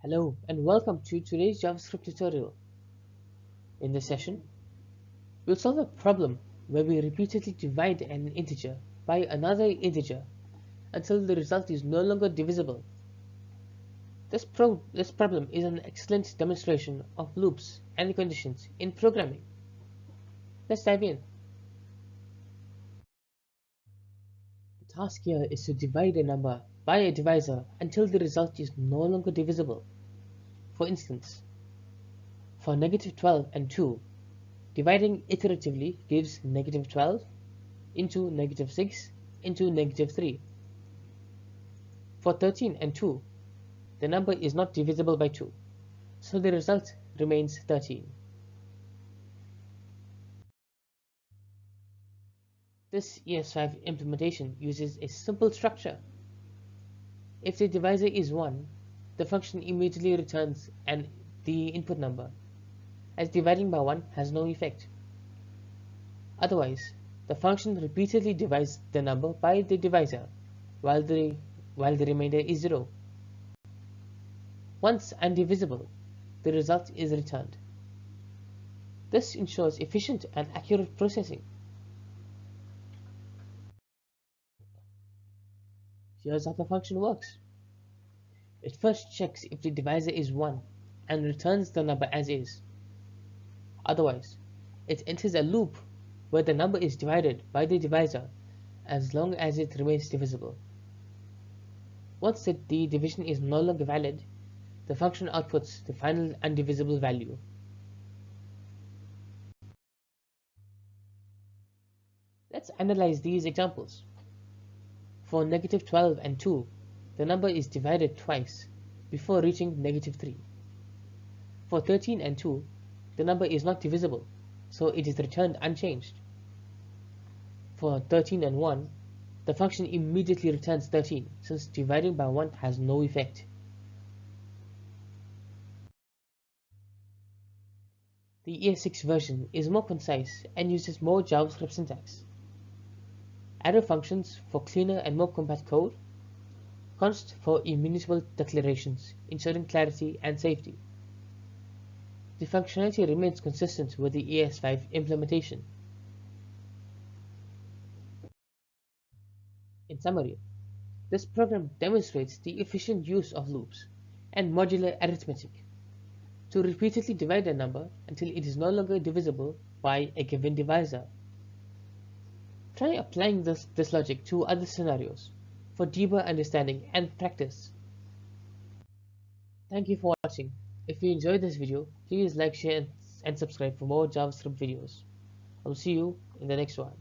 Hello and welcome to today's JavaScript tutorial. In this session, we'll solve a problem where we repeatedly divide an integer by another integer until the result is no longer divisible. This problem is an excellent demonstration of loops and conditions in programming. Let's dive in. The task here is to divide a number by a divisor until the result is no longer divisible. For instance, for negative 12 and 2, dividing iteratively gives negative 12 into negative 6 into negative 3. For 13 and 2, the number is not divisible by 2, so the result remains 13. This ES5 implementation uses a simple structure. If the divisor is 1, the function immediately returns the input number, as dividing by 1 has no effect. Otherwise, the function repeatedly divides the number by the divisor, while the remainder is 0. Once undivisible, the result is returned. This ensures efficient and accurate processing. Here's how the function works. It first checks if the divisor is 1 and returns the number as is. Otherwise, it enters a loop where the number is divided by the divisor as long as it remains divisible. Once the division is no longer valid, the function outputs the final undivisible value. Let's analyze these examples. For negative 12 and 2, the number is divided twice before reaching negative 3. For 13 and 2, the number is not divisible, so it is returned unchanged. For 13 and 1, the function immediately returns 13, since dividing by 1 has no effect. The ES6 version is more concise and uses more JavaScript syntax. Arrow functions for cleaner and more compact code. Const for immutable declarations, ensuring clarity and safety. The functionality remains consistent with the ES5 implementation. In summary, this program demonstrates the efficient use of loops and modular arithmetic to repeatedly divide a number until it is no longer divisible by a given divisor. Try applying this logic to other scenarios for deeper understanding and practice. Thank you for watching. If you enjoyed this video, please like, share and subscribe for more JavaScript videos. I will see you in the next one.